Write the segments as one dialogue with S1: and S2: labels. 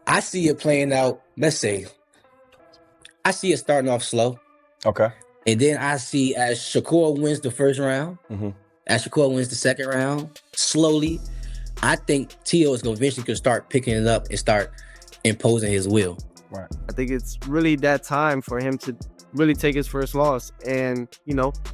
S1: I see it playing out. Let's say I see it starting off slow.
S2: Okay.
S1: And then I see as Shakur wins the first round, as Shakur wins the second round, slowly, I think Tio is going to eventually start picking it up and start imposing his will.
S2: Right.
S3: I think it's really that time for him to really take his first loss and,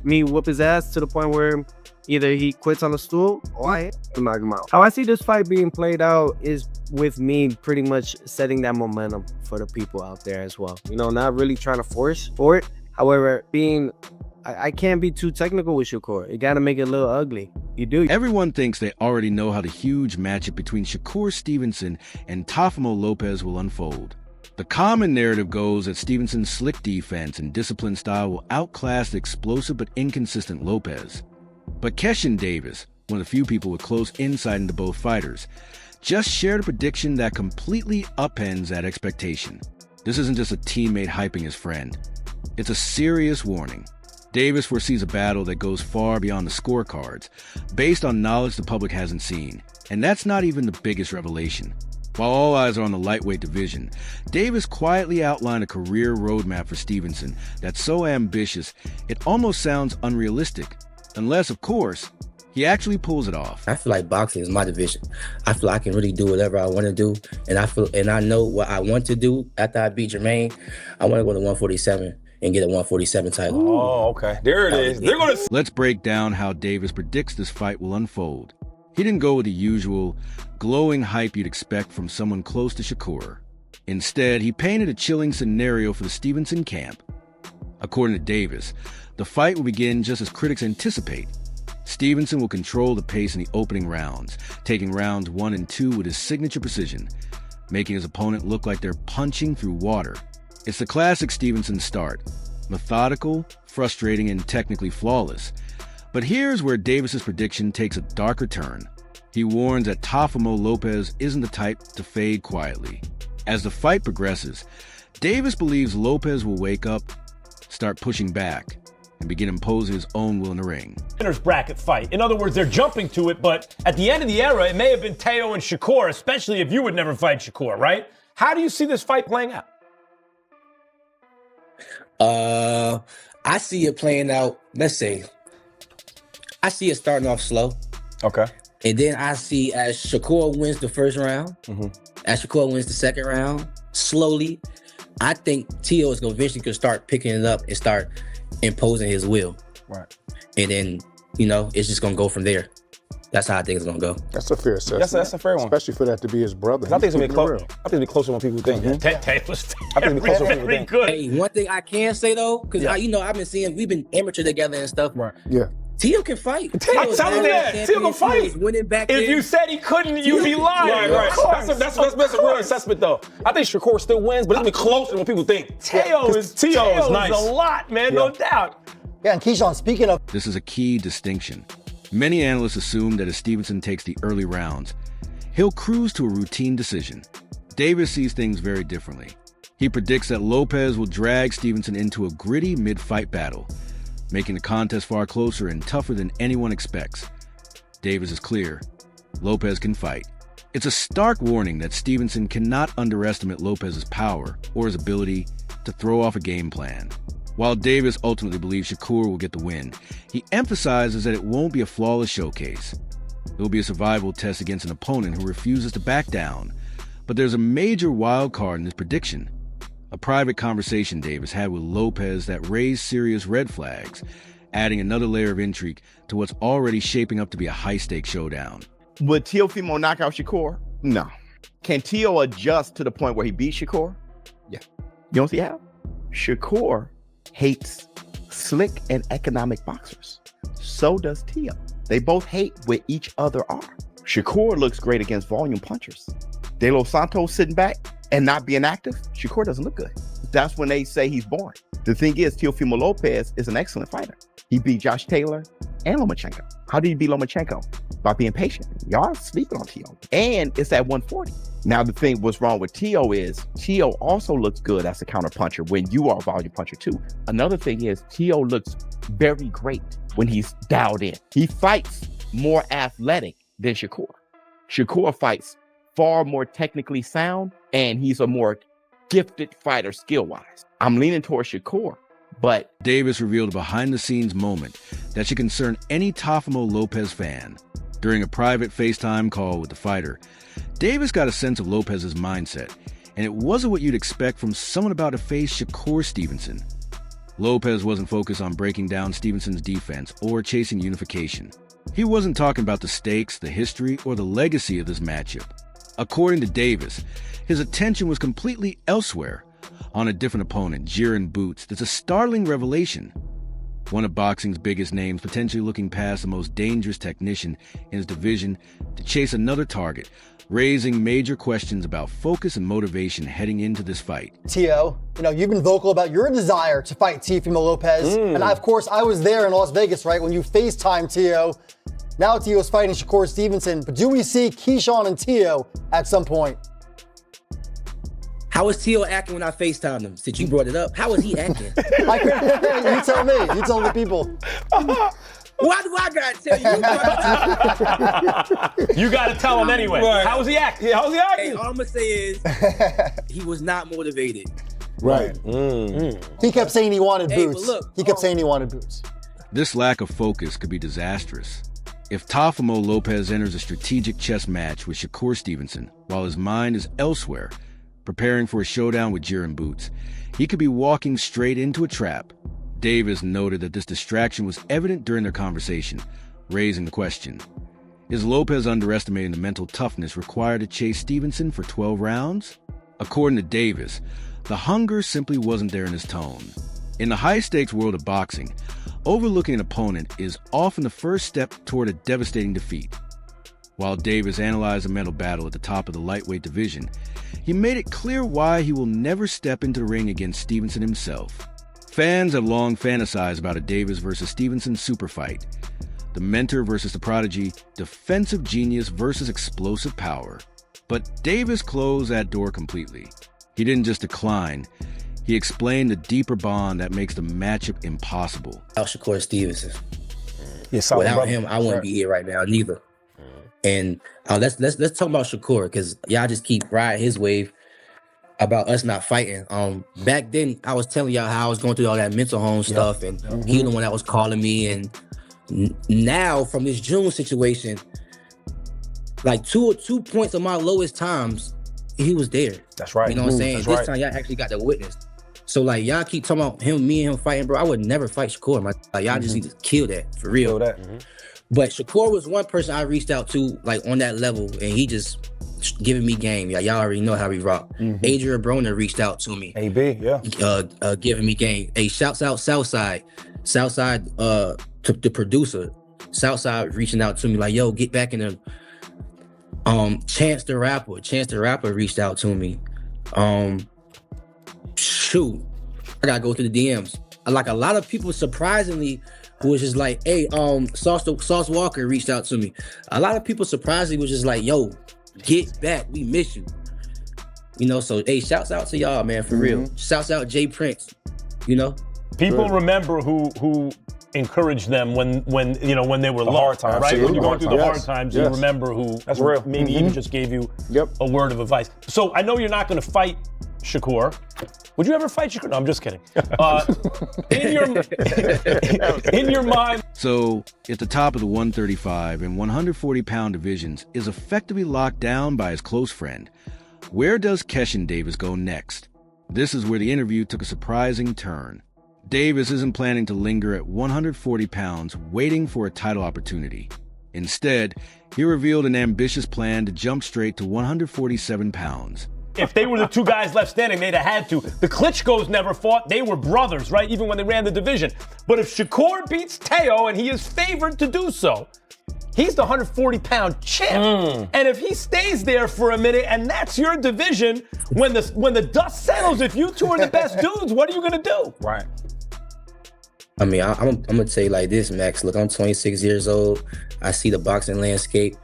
S3: me whoop his ass to the point where either he quits on the stool or I knock him out. How I see this fight being played out is with me pretty much setting that momentum for the people out there as well. Not really trying to force for it. However, I can't be too technical with Shakur. You got to make it a little ugly. You do.
S4: Everyone thinks they already know how the huge matchup between Shakur Stevenson and Teofimo Lopez will unfold. The common narrative goes that Stevenson's slick defense and disciplined style will outclass the explosive but inconsistent Lopez. But Keyshawn Davis, one of the few people with close insight into both fighters, just shared a prediction that completely upends that expectation. This isn't just a teammate hyping his friend. It's a serious warning. Davis foresees a battle that goes far beyond the scorecards, based on knowledge the public hasn't seen. And that's not even the biggest revelation. While all eyes are on the lightweight division, Davis quietly outlined a career roadmap for Stevenson that's so ambitious it almost sounds unrealistic. Unless, of course, he actually pulls it off.
S1: I feel like boxing is my division. I feel I can really do whatever I want to do. And I know what I want to do after I beat Jermaine. I want to go to 147 and get a 147 title.
S2: Oh, okay. There it is. They're going to...
S4: Let's break down how Davis predicts this fight will unfold. He didn't go with the usual glowing hype you'd expect from someone close to Shakur. Instead, he painted a chilling scenario for the Stevenson camp. According to Davis, the fight will begin just as critics anticipate. Stevenson will control the pace in the opening rounds, taking rounds 1 and 2 with his signature precision, making his opponent look like they're punching through water. It's the classic Stevenson start, methodical, frustrating, and technically flawless. But here's where Davis's prediction takes a darker turn. He warns that Teofimo Lopez isn't the type to fade quietly. As the fight progresses, Davis believes Lopez will wake up, start pushing back, and begin imposing his own will in the ring.
S5: Winner's bracket fight. In other words, they're jumping to it, but at the end of the era, it may have been Teo and Shakur, especially if you would never fight Shakur, right? How do you see this fight playing out?
S1: I see it playing out, let's say, I see it starting off slow.
S2: Okay.
S1: And then I see as Shakur wins the first round, as Shakur wins the second round, slowly, I think Tio is going to eventually start picking it up and start imposing his will.
S2: Right.
S1: And then, it's just going to go from there. That's how I think it's going to go.
S6: That's a fair assessment.
S2: That's a fair one.
S6: Especially for that to be his brother.
S2: I think it's going to be close. I think it'll be closer than people think.
S5: Teo was
S2: I think it'll be closer than people
S5: very
S2: think.
S5: good.
S1: Hey, one thing I can say, though, because, I've been seeing, we've been amateur together and stuff.
S2: Right.
S6: Yeah.
S1: Tio can fight.
S5: I'm telling you that. Teo can fight.
S1: Winning back
S5: If
S1: then.
S5: you said he couldn't, you'd be lying.
S2: Right.
S5: Of course.
S2: That's a real assessment, though. I think Shakur still wins, but it's going to be closer than what people think.
S5: Teo is
S2: nice.
S5: a lot, man, no doubt.
S7: Yeah, and Keyshawn, speaking of...
S4: This is a key distinction. Many analysts assume that as Stevenson takes the early rounds, he'll cruise to a routine decision. Davis sees things very differently. He predicts that Lopez will drag Stevenson into a gritty mid-fight battle, making the contest far closer and tougher than anyone expects. Davis is clear. Lopez can fight. It's a stark warning that Stevenson cannot underestimate Lopez's power or his ability to throw off a game plan. While Davis ultimately believes Shakur will get the win, he emphasizes that it won't be a flawless showcase. It will be a survival test against an opponent who refuses to back down. But there's a major wild card in this prediction. A private conversation Davis had with Lopez that raised serious red flags, adding another layer of intrigue to what's already shaping up to be a high-stakes showdown.
S8: Would Teofimo knock out Shakur? No. Can Teo adjust to the point where he beats Shakur? Yeah. You don't see how? Shakur hates slick and economic boxers. So does Teo. They both hate what each other are. Shakur looks great against volume punchers. De Los Santos sitting back and not being active, Shakur doesn't look good. That's when they say he's boring. The thing is, Teofimo Lopez is an excellent fighter. He beat Josh Taylor and Lomachenko. How did he beat Lomachenko? By being patient. Y'all sleeping on Teo. And it's at 140. Now, the thing what's wrong with Teo is Teo also looks good as a counter puncher when you are a volume puncher too. Another thing is Teo looks very great when he's dialed in. He fights more athletic than Shakur. Shakur fights far more technically sound, and he's a more gifted fighter skill-wise. I'm leaning towards Shakur, but
S4: Davis revealed a behind-the-scenes moment that should concern any Teofimo Lopez fan. During a private FaceTime call with the fighter, Davis got a sense of Lopez's mindset, and it wasn't what you'd expect from someone about to face Shakur Stevenson. Lopez wasn't focused on breaking down Stevenson's defense or chasing unification. He wasn't talking about the stakes, the history, or the legacy of this matchup. According to Davis, his attention was completely elsewhere, on a different opponent, Jiren Boots. That's a startling revelation. One of boxing's biggest names, potentially looking past the most dangerous technician in his division to chase another target, raising major questions about focus and motivation heading into this fight.
S6: Teo, you've been vocal about your desire to fight Teofimo Lopez. And of course, I was there in Las Vegas, right, when you FaceTime Teo. Now Teo's fighting Shakur Stevenson, but do we see Keyshawn and Teo at some point?
S1: How was Teo acting when I FaceTimed him? Since you brought it up, how was he acting?
S6: You tell me. You tell the people.
S1: Why do I gotta tell you?
S5: You gotta tell him anyway.
S2: Right.
S5: How was he acting? How was he acting?
S1: Hey, all I'm gonna say is he was not motivated.
S2: Right.
S6: He kept saying he wanted
S1: Hey,
S6: boots.
S1: but look,
S6: He kept saying he wanted boots.
S4: This lack of focus could be disastrous. If Teofimo Lopez enters a strategic chess match with Shakur Stevenson while his mind is elsewhere, preparing for a showdown with Jiren Boots, he could be walking straight into a trap. Davis noted that this distraction was evident during their conversation, raising the question, is Lopez underestimating the mental toughness required to chase Stevenson for 12 rounds? According to Davis, the hunger simply wasn't there in his tone. In the high-stakes world of boxing, overlooking an opponent is often the first step toward a devastating defeat. While Davis analyzed the mental battle at the top of the lightweight division, he made it clear why he will never step into the ring against Stevenson himself. Fans have long fantasized about a Davis versus Stevenson super fight. The mentor versus the prodigy, defensive genius versus explosive power. But Davis closed that door completely. He didn't just decline, he explained the deeper bond that makes the matchup impossible.
S1: Shakur Stevenson.
S2: Yeah,
S1: without him, I wouldn't be here right now neither. And let's talk about Shakur, because y'all just keep riding his wave about us not fighting. Back then, I was telling y'all how I was going through all that mental home stuff, and he the one that was calling me. And now, from this June situation, like two points of my lowest times, he was there.
S2: That's right.
S1: You know what I'm saying?
S2: That's
S1: This
S2: right.
S1: time, y'all actually got to witness. So like y'all keep talking about me and him fighting, bro. I would never fight Shakur. Y'all just need to kill that for real.
S2: Feel that.
S1: But Shakur was one person I reached out to like on that level, and he just giving me game. Y'all already know how we rock. Adrian Broner reached out to me,
S2: AB, yeah.
S1: giving me game. Hey, shouts out Southside, to the producer. Southside reaching out to me like, yo, get back in the. Chance the Rapper reached out to me. Shoot, I gotta go through the DMs. Like a lot of people, surprisingly, who was just like, hey, Sauce Walker reached out to me. A lot of people surprisingly was just like, yo, get back, we miss you. So hey, shouts out to y'all, man, for real. Shouts out Jay Prince,
S5: People remember who encouraged them when they were low,
S2: hard times,
S5: right? When
S2: absolutely.
S5: you're going through the hard
S2: Yes.
S5: times,
S2: Yes.
S5: you remember who
S2: That's real.
S5: maybe even just gave you a word of advice. So I know you're not going to fight Shakur. Would you ever fight Shakur? No, I'm just kidding. In your mind.
S4: So, at the top of the 135 and 140-pound divisions is effectively locked down by his close friend. Where does Keyshawn Davis go next? This is where the interview took a surprising turn. Davis isn't planning to linger at 140 pounds waiting for a title opportunity. Instead, he revealed an ambitious plan to jump straight to 147 pounds.
S5: If they were the two guys left standing, they'd have had to. The Klitschko's never fought. They were brothers, right? Even when they ran the division. But if Shakur beats Teo, and he is favored to do so, he's the 140-pound champ. And if he stays there for a minute, and that's your division, when the dust settles, if you two are the best dudes, what are you going to do?
S2: Right.
S1: I mean, I'm going to say like this, Max. Look, I'm 26 years old. I see the boxing landscape.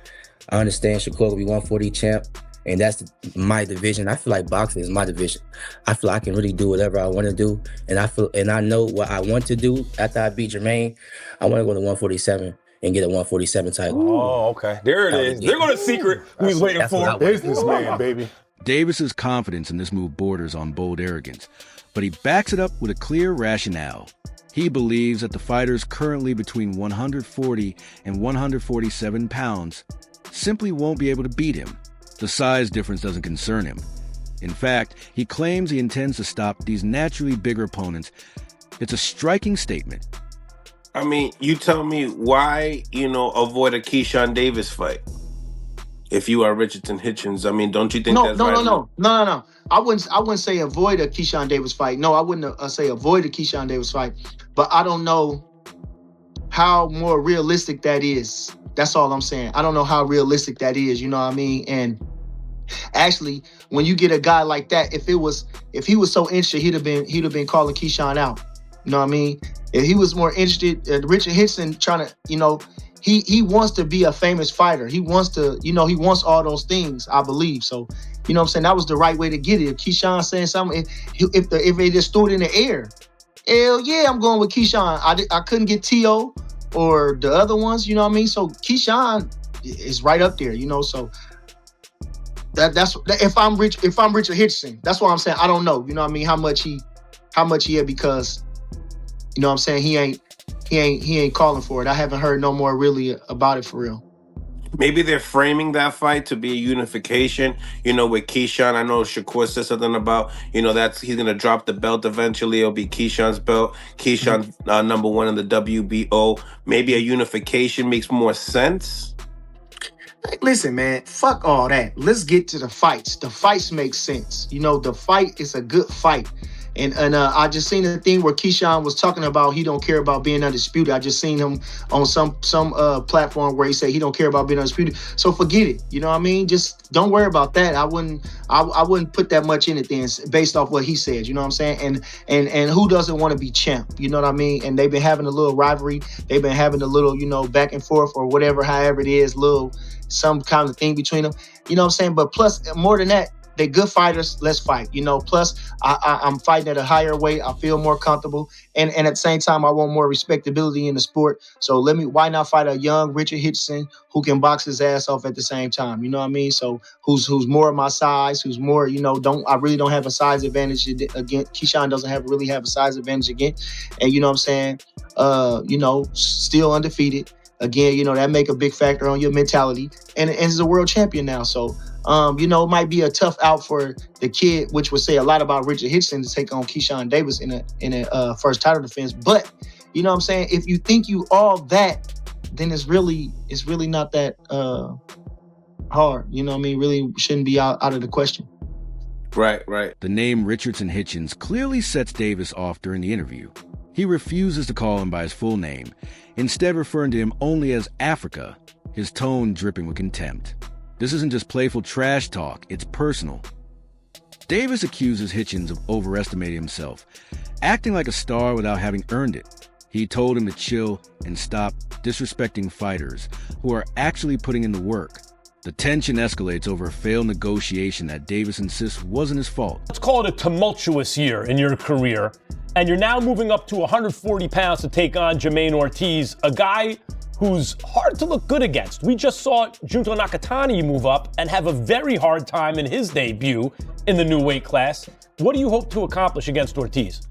S1: I understand Shakur will be 140 champ, and that's my division. I feel like boxing is my division. I feel like I can really do whatever I want to do, and I know what I want to do after I beat Jermaine. I want to go to 147 and get a 147 title.
S2: Oh, okay. There it is. They're going to secret who he's waiting
S1: That's what I
S2: for.
S1: want.
S2: Businessman, baby.
S4: Davis's confidence in this move borders on bold arrogance, but he backs it up with a clear rationale. He believes that the fighters currently between 140 and 147 pounds simply won't be able to beat him. The size difference doesn't concern him. In fact, he claims he intends to stop these naturally bigger opponents. It's a striking statement.
S7: I mean, you tell me why, avoid a Keyshawn Davis fight if you are Richardson Hitchens. I mean, don't you think that's right?
S9: No. I wouldn't say avoid a Keyshawn Davis fight. No, I wouldn't say avoid a Keyshawn Davis fight. But I don't know how more realistic that is. That's all I'm saying. I don't know how realistic that is. You know what I mean? And actually, when you get a guy like that, if he was so interested, he'd have been calling Keyshawn out. You know what I mean? If he was more interested, Richard Hitchens trying to, he wants to be a famous fighter. He wants to, he wants all those things, I believe. So, you know what I'm saying? That was the right way to get it. If Keyshawn saying something, if they just threw it in the air, hell yeah, I'm going with Keyshawn. I couldn't get T.O. or the other ones, you know what I mean? So Keyshawn is right up there, so that's if I'm Richard Hitchens, that's what I'm saying. I don't know, you know what I mean, how much he had, because you know what I'm saying, he ain't calling for it. I haven't heard no more really about it for real.
S7: Maybe they're framing that fight to be a unification, with Keyshawn. I know Shakur said something about, that's he's going to drop the belt eventually. It'll be Keyshawn's belt. Keyshawn number one in the WBO. Maybe a unification makes more sense.
S9: Hey, listen, man, fuck all that. Let's get to the fights. The fights make sense. The fight is a good fight. And I just seen the thing where Keyshawn was talking about he don't care about being undisputed. I just seen him on some platform where he said he don't care about being undisputed. So forget it. You know what I mean? Just don't worry about that. I wouldn't put that much in it then, based off what he said. You know what I'm saying? And who doesn't want to be champ? You know what I mean? And they've been having a little rivalry. They've been having a little, back and forth or whatever, however it is, some kind of thing between them. You know what I'm saying? But plus, more than that, they're good fighters. Let's fight. Plus, I'm fighting at a higher weight. I feel more comfortable. And at the same time, I want more respectability in the sport. So why not fight a young Richard Hitchens who can box his ass off at the same time? You know what I mean? So who's more of my size, who's more, I really don't have a size advantage again. Keyshawn doesn't really have a size advantage again. And you know what I'm saying? Still undefeated. Again, that make a big factor on your mentality. And he's a world champion now. So, it might be a tough out for the kid, which would say a lot about Richard Hitchens to take on Keyshawn Davis in a first title defense. But, you know what I'm saying? If you think you all that, then it's really not that hard. You know what I mean? Really shouldn't be out of the question.
S7: Right.
S4: The name Richardson Hitchens clearly sets Davis off during the interview. He refuses to call him by his full name, instead referring to him only as Africa, his tone dripping with contempt. This isn't just playful trash talk, it's personal. Davis accuses Hitchens of overestimating himself, acting like a star without having earned it. He told him to chill and stop disrespecting fighters who are actually putting in the work. The tension escalates over a failed negotiation that Davis insists wasn't his fault.
S5: Let's call it a tumultuous year in your career, and you're now moving up to 140 pounds to take on Jermaine Ortiz, a guy who's hard to look good against. We just saw Junto Nakatani move up and have a very hard time in his debut in the new weight class. What do you hope to accomplish against Ortiz?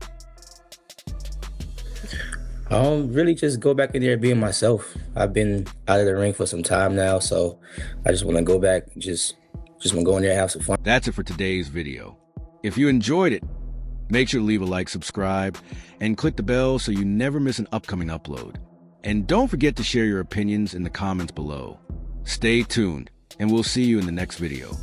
S1: Really just go back in there being myself. I've been out of the ring for some time now, so I just want to go back, just want to go in there and have some fun.
S4: That's it for today's video. If you enjoyed it, make sure to leave a like, subscribe, and click the bell so you never miss an upcoming upload. And don't forget to share your opinions in the comments below. Stay tuned, and we'll see you in the next video.